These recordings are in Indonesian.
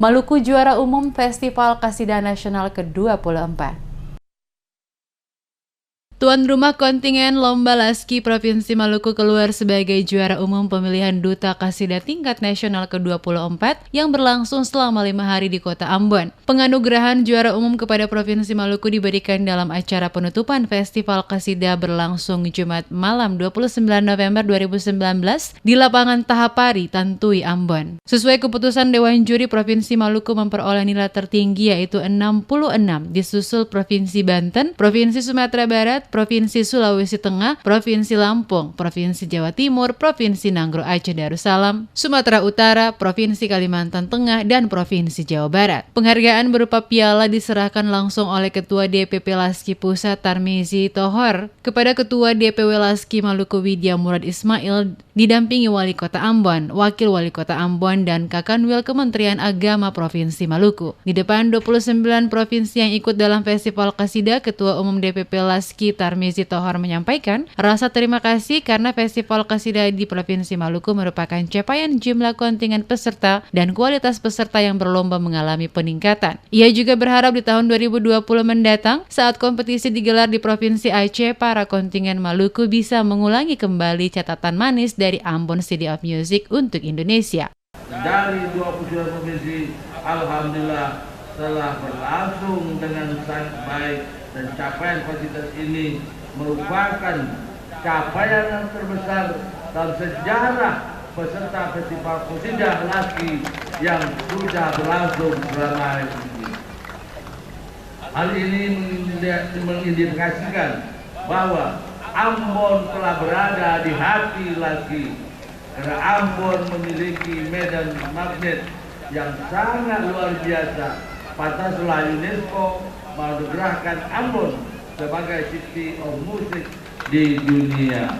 Maluku juara umum Festival Qasidah Nasional ke-24. Tuan rumah kontingen Lomba Laski Provinsi Maluku keluar sebagai juara umum pemilihan Duta Qasidah tingkat nasional ke-24 yang berlangsung selama 5 hari di Kota Ambon. Penganugerahan juara umum kepada Provinsi Maluku diberikan dalam acara penutupan Festival Qasidah berlangsung Jumat malam 29 November 2019 di lapangan Tahapari, Tantui, Ambon. Sesuai keputusan Dewan Juri, Provinsi Maluku memperoleh nilai tertinggi yaitu 66, disusul Provinsi Banten, Provinsi Sumatera Barat, Provinsi Sulawesi Tengah, Provinsi Lampung, Provinsi Jawa Timur, Provinsi Nanggro Aceh Darussalam, Sumatera Utara, Provinsi Kalimantan Tengah, dan Provinsi Jawa Barat. Penghargaan berupa piala diserahkan langsung oleh Ketua DPP Laski Pusat Tarmizi Tohor kepada Ketua DPW Laski Maluku Widya Murad Ismail didampingi Wali Kota Ambon, Wakil Wali Kota Ambon, dan Kakanwil Kementerian Agama Provinsi Maluku. Di depan 29 provinsi yang ikut dalam Festival Qasidah, Ketua Umum DPP Laski Tarmizi Tohor menyampaikan rasa terima kasih karena Festival Qasidah di Provinsi Maluku merupakan capaian jumlah kontingen peserta dan kualitas peserta yang berlomba mengalami peningkatan. Ia juga berharap di tahun 2020 mendatang saat kompetisi digelar di Provinsi Aceh, para kontingen Maluku bisa mengulangi kembali catatan manis dari Ambon City of Music untuk Indonesia. Dari 29 provinsi, alhamdulillah telah berlangsung dengan sangat baik dan capaian fasilitas ini merupakan capaian yang terbesar dalam sejarah peserta Festival Qasidah Laski yang sudah berlangsung selama ini. Hal ini mengindikasikan bahwa Ambon telah berada di hati Laski karena Ambon memiliki medan magnet yang sangat luar biasa. Pantaslah UNESCO menganugerahkan Ambon sebagai City of Music di dunia.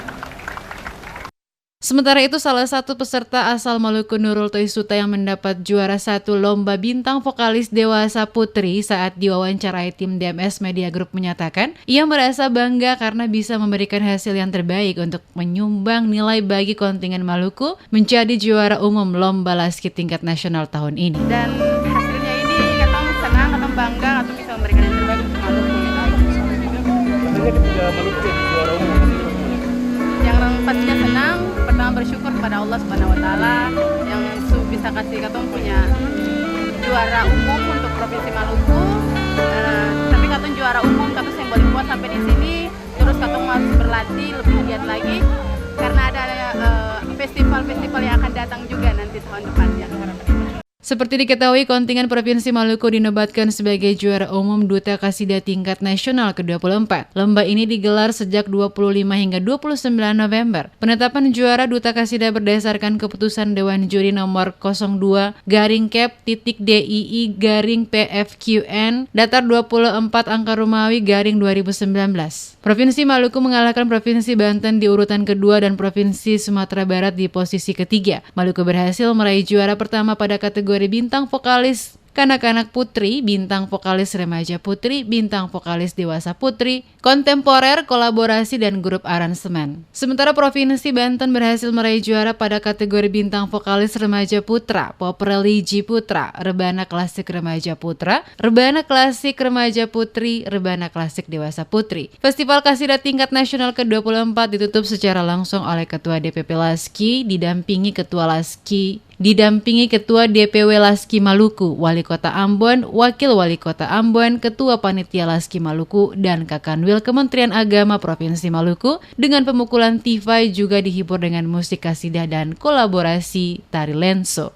Sementara itu, salah satu peserta asal Maluku, Nurul Toisuta, yang mendapat juara 1 Lomba Bintang Vokalis Dewasa Putri saat diwawancarai tim DMS Media Group menyatakan ia merasa bangga karena bisa memberikan hasil yang terbaik untuk menyumbang nilai bagi kontingen Maluku menjadi juara umum Lomba Laski tingkat nasional tahun ini. Dan hasilnya ini katong senang, katong bangga, katong bisa memberikan yang terbaik untuk Maluku. Maluku juara umum. Yang pastinya senang, pertama bersyukur kepada Allah Subhanahu Wa Taala yang bisa kasih katong punya juara umum untuk Provinsi Maluku. Tapi katong juara umum, katong yang boleh buat sampai di sini. Terus katong masih berlatih lebih giat lagi karena ada festival-festival yang akan datang juga nanti tahun depannya. Seperti diketahui, kontingen Provinsi Maluku dinobatkan sebagai juara umum Duta Qasidah tingkat nasional ke-24. Lomba ini digelar sejak 25 hingga 29 November. Penetapan juara Duta Qasidah berdasarkan keputusan Dewan Juri nomor 02-DII-PFQN datar 24 angka Romawi _2019. Provinsi Maluku mengalahkan Provinsi Banten di urutan kedua dan Provinsi Sumatera Barat di posisi ketiga. Maluku berhasil meraih juara pertama pada kategori Bintang Vokalis Kanak-kanak Putri, Bintang Vokalis Remaja Putri, Bintang Vokalis Dewasa Putri, Kontemporer, Kolaborasi, dan Grup Aransemen. Sementara Provinsi Banten berhasil meraih juara pada kategori Bintang Vokalis Remaja Putra, Pop Religi Putra, Rebana Klasik Remaja Putra, Rebana Klasik Remaja Putri, Rebana Klasik Dewasa Putri. Festival Qasidah tingkat nasional ke-24 ditutup secara langsung oleh Ketua DPP Laski, didampingi Ketua DPW Laski Maluku, Wali Kota Ambon, Wakil Wali Kota Ambon, Ketua Panitia Laski Maluku, dan Kakanwil Kementerian Agama Provinsi Maluku. Dengan pemukulan tifai juga dihibur dengan musik qasidah dan kolaborasi tari lenso.